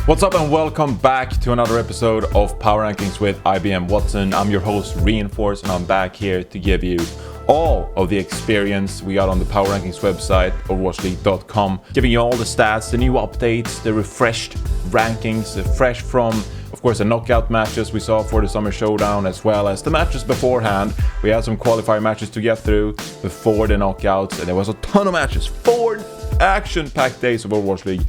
What's up and welcome back to another episode of Power Rankings with IBM Watson. I'm your host Reinforce and I'm back here to give you all of the experience we got on the Power Rankings website, overwatchleague.com, giving you all the stats, the new updates, the refreshed rankings, fresh from, of course, the knockout matches we saw for the Summer Showdown, as well as the matches beforehand. We had some qualifier matches to get through before the knockouts, and there was a ton of matches, 4 action-packed days of Overwatch League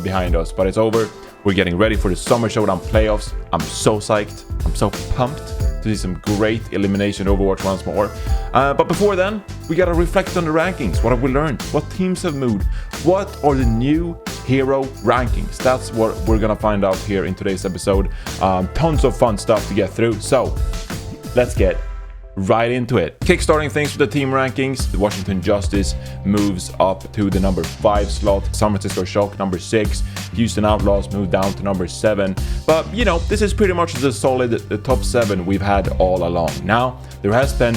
behind us, but it's over. We're getting ready for the Summer Showdown playoffs. I'm so psyched. I'm so pumped to see some great elimination Overwatch once more. But before then, we gotta reflect on the rankings. What have we learned? What teams have moved? What are the new hero rankings? That's what we're gonna find out here in today's episode. Tons of fun stuff to get through. So let's get right into it. Kickstarting things with the team rankings, the Washington Justice moves up to the number 5 slot. San Francisco Shock number 6. Houston Outlaws moved down to number 7. But you know, this is pretty much the solid top 7 we've had all along. Now there has been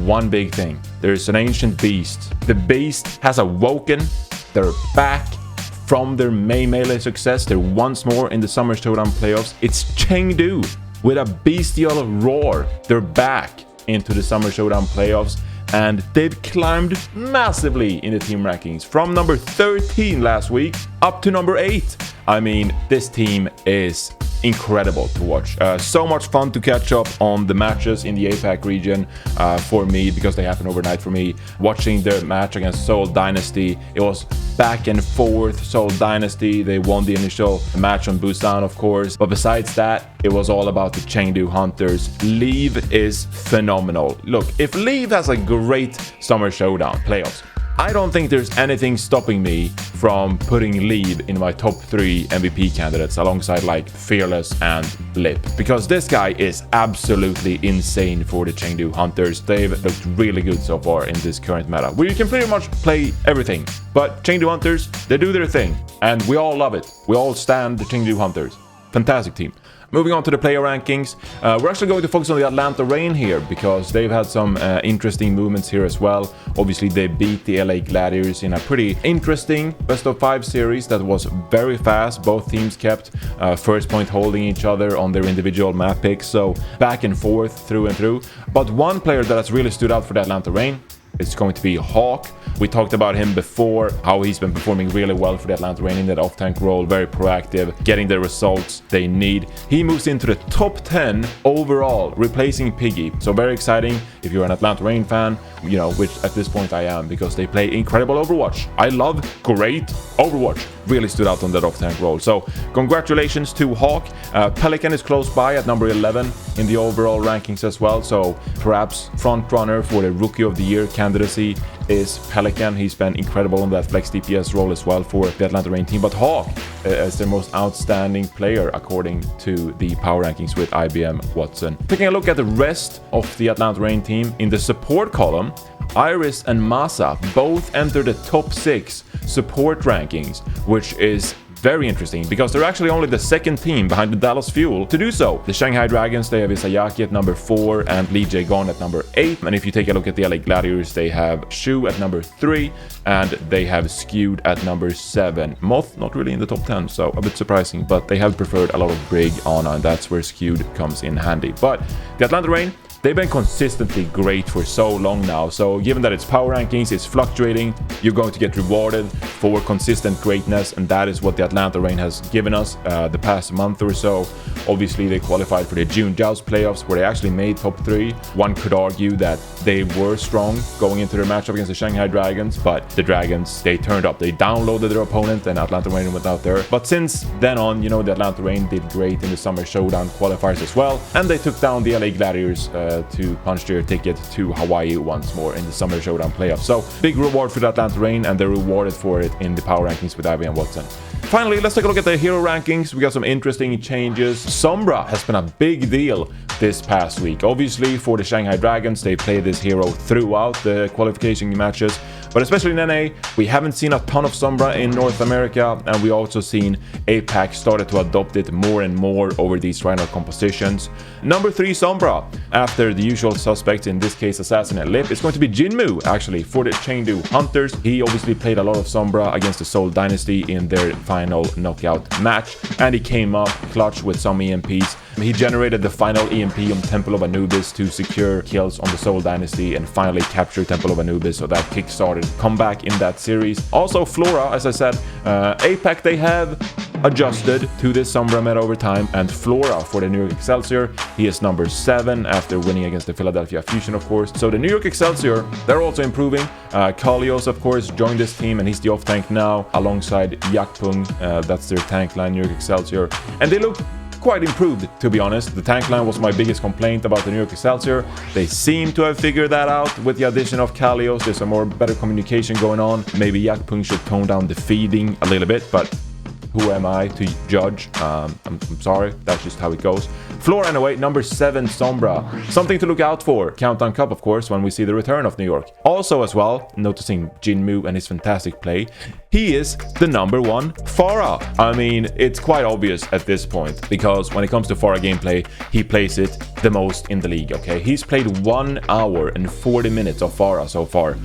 one big thing. There's an ancient beast. The beast has awoken. They're back from their May Melee success. They're once more in the Summer Showdown playoffs. It's Chengdu with a bestial roar. They're back into the Summer Showdown playoffs, and they've climbed massively in the team rankings from number 13 last week up to number 8. I mean, this team is incredible to watch. So much fun to catch up on the matches in the APAC region for me, because they happen overnight for me. Watching their match against Seoul Dynasty, it was back and forth. Seoul Dynasty, they won the initial match on Busan, of course, but besides that, it was all about the Chengdu Hunters. Leave is phenomenal. Look, if Leave has a great Summer Showdown playoffs, I don't think there's anything stopping me from putting Leave in my top 3 MVP candidates alongside like Fearless and Lip, because this guy is absolutely insane for the Chengdu Hunters. They've looked really good so far in this current meta, where you can pretty much play everything. But Chengdu Hunters, they do their thing, and we all love it. We all stand the Chengdu Hunters. Fantastic team. Moving on to the player rankings, we're actually going to focus on the Atlanta Reign here, because they've had some interesting movements here as well. Obviously, they beat the LA Gladiators in a pretty interesting best-of-5 series that was very fast. Both teams kept first point holding each other on their individual map picks, so back and forth through and through. But one player that has really stood out for the Atlanta Reign is going to be Hawk. We talked about him before, how he's been performing really well for the Atlanta Reign in that off-tank role, very proactive, getting the results they need. He moves into the top 10 overall, replacing Piggy. So very exciting if you're an Atlanta Reign fan, you know, which at this point I am, because they play incredible Overwatch. I love great Overwatch. Really stood out on that off-tank role. So congratulations to Hawk. Pelican is close by at number 11 in the overall rankings as well. So perhaps front runner for the Rookie of the Year candidacy is Pelican. He's been incredible on that flex DPS role as well for the Atlanta Reign team. But Hawk is their most outstanding player according to the power rankings with IBM Watson. Taking a look at the rest of the Atlanta Reign team, in the support column, Iris and Masa both enter the top 6 support rankings, which is very interesting, because they're actually only the second team behind the Dallas Fuel to do so. The Shanghai Dragons, they have Isayaki at number 4 and Lee Jae-gon at number 8. And if you take a look at the LA Gladiators, they have Shu at number 3 and they have Skewed at number 7. Moth not really in the top 10, so a bit surprising, but they have preferred a lot of Brig, Ana, and that's where Skewed comes in handy. But the Atlanta Reign, they've been consistently great for so long now, so given that it's power rankings, it's fluctuating, you're going to get rewarded for consistent greatness, and that is what the Atlanta Reign has given us the past month or so. Obviously, they qualified for the June Joust playoffs, where they actually made top 3. One could argue that they were strong going into their matchup against the Shanghai Dragons, but the Dragons, they turned up. They downloaded their opponent, and Atlanta Reign went out there. But since then on, you know, the Atlanta Reign did great in the Summer Showdown qualifiers as well, and they took down the LA Gladiators to punch their ticket to Hawaii once more in the Summer Showdown playoffs. So big reward for the Atlanta Reign, and they're rewarded for it in the power rankings with IBM Watson. Finally, let's take a look at the hero rankings. We got some interesting changes. Sombra has been a big deal this past week. Obviously, for the Shanghai Dragons, they played this hero throughout the qualification matches, but especially in NA, we haven't seen a ton of Sombra in North America, and we also seen APAC started to adopt it more and more over these Reinhardt compositions. Number 3 Sombra, after the usual suspects, in this case Assassin and Lip, it's going to be Jinmu, actually, for the Chengdu Hunters. He obviously played a lot of Sombra against the Seoul Dynasty in their final final knockout match, and he came up clutch with some EMPs. He generated the final EMP on Temple of Anubis to secure kills on the Seoul Dynasty and finally capture Temple of Anubis, so that kick-started comeback in that series. Also Flora, as I said, APAC, they have adjusted to this Sombra meta over time, and Flora for the New York Excelsior, he is number 7 after winning against the Philadelphia Fusion, of course. So the New York Excelsior, they're also improving. Kalios, of course, joined this team, and he's the off-tank now, alongside Yakpung. That's their tank line, New York Excelsior. And they look quite improved, to be honest. The tank line was my biggest complaint about the New York Excelsior. They seem to have figured that out with the addition of Kalios. There's a more better communication going on. Maybe Yakpung should tone down the feeding a little bit, but who am I to judge? I'm sorry, that's just how it goes. Floor anyway, number 7, Sombra. Something to look out for. Countdown Cup, of course, when we see the return of New York. Also as well, noticing Jinmu and his fantastic play, he is the number 1 Pharah. I mean, it's quite obvious at this point, because when it comes to Pharah gameplay, he plays it the most in the league, okay? He's played 1 hour and 40 minutes of Pharah so far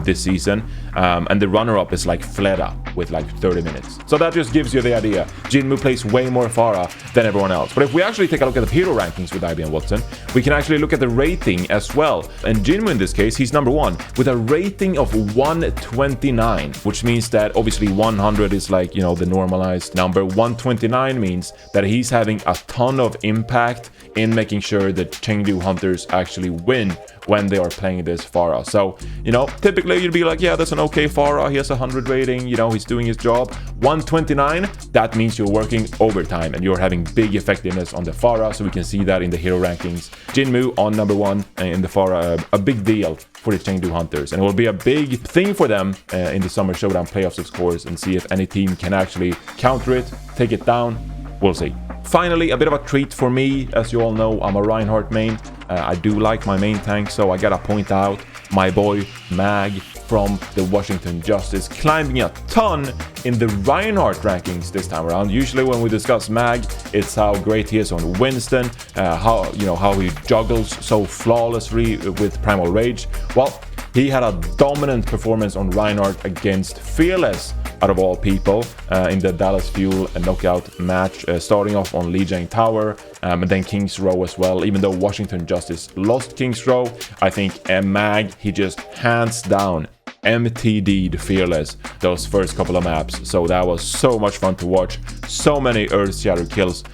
this season, and the runner-up is like Fleda with like 30 minutes. So that just gives you the idea. Jinmu plays way more Pharah than everyone else. But if we actually take a look at the hero rankings with IBM Watson, we can actually look at the rating as well. And Jinmu in this case, he's number 1 with a rating of 129, which means that obviously 100 is like, you know, the normalized number. 129 means that he's having a ton of impact in making sure that Chengdu Hunters actually win when they are playing this Pharah. So, you know, typically you'd be like, yeah, that's an okay Pharah. He has a 100 rating, you know, he's doing his job. 129, that means you're working overtime and you're having big effectiveness on the Pharah. So we can see that in the hero rankings. Jinmu on number 1 in the Pharah, a big deal for the Chengdu Hunters. And it will be a big thing for them in the Summer Showdown playoffs, of course, and see if any team can actually counter it, take it down. We'll see. Finally, a bit of a treat for me. As you all know, I'm a Reinhardt main. I do like my main tank, so I gotta point out my boy Mag from the Washington Justice, climbing a ton in the Reinhardt rankings this time around. Usually when we discuss Mag, it's how great he is on Winston, how he juggles so flawlessly with Primal Rage. Well, he had a dominant performance on Reinhardt against Fearless, out of all people, in the Dallas Fuel knockout match, starting off on Lijiang Tower, and then King's Row as well. Even though Washington Justice lost King's Row, I think Mag, he just hands down MTD'd Fearless those first couple of maps. So that was so much fun to watch. So many Earth Shatter kills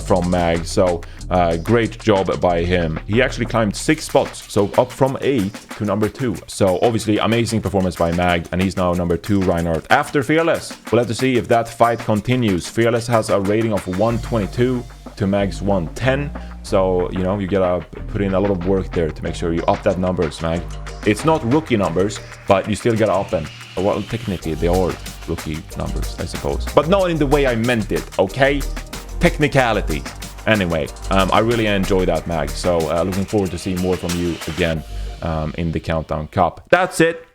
from Mag. So great job by him. He actually climbed 6 spots, so up from 8 to number 2. So obviously amazing performance by Mag, and he's now number 2 Reinhardt after Fearless. We'll have to see if that fight continues. Fearless has a rating of 122 to Mag's 110. So, you know, you gotta put in a lot of work there to make sure you up that numbers, Mag. It's not rookie numbers, but you still gotta up them. Well, technically, they are rookie numbers, I suppose. But not in the way I meant it, okay? Technicality. Anyway, I really enjoy that, Mag. So, looking forward to seeing more from you again in the Countdown Cup. That's it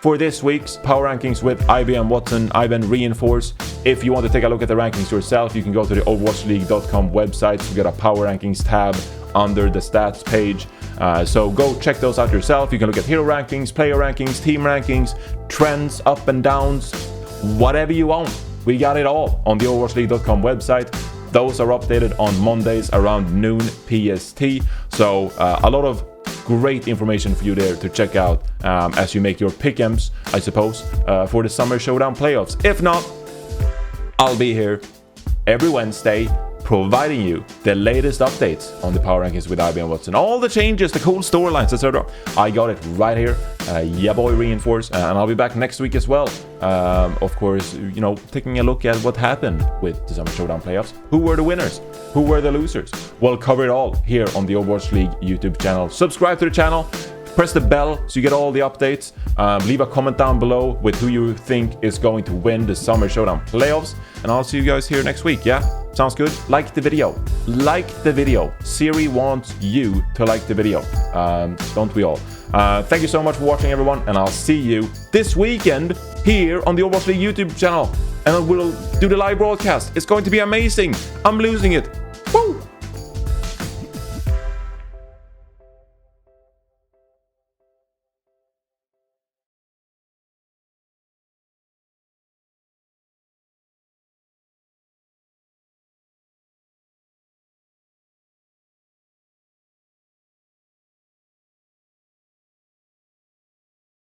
for this week's Power Rankings with IBM Watson. I've been reinforced. If you want to take a look at the rankings yourself, you can go to the OverwatchLeague.com website to get a Power Rankings tab under the stats page. So go check those out yourself. You can look at hero rankings, player rankings, team rankings, trends, up and downs, whatever you want. We got it all on the OverwatchLeague.com website. Those are updated on Mondays around noon PST. So a lot of great information for you there to check out as you make your pick'ems, I suppose, for the Summer Showdown playoffs. If not, I'll be here every Wednesday providing you the latest updates on the Power Rankings with IBM Watson. All the changes, the cool storylines, etc. I got it right here. Yeah, boy, reinforced. And I'll be back next week as well. Of course, you know, taking a look at what happened with the Summer Showdown playoffs. Who were the winners? Who were the losers? We'll cover it all here on the Overwatch League YouTube channel. Subscribe to the channel. Press the bell so you get all the updates. Leave a comment down below with who you think is going to win the Summer Showdown playoffs. And I'll see you guys here next week, yeah? Sounds good? Like the video. Like the video. Siri wants you to like the video. Don't we all? Thank you so much for watching, everyone. And I'll see you this weekend here on the Overwatch League YouTube channel. And we'll do the live broadcast. It's going to be amazing. I'm losing it.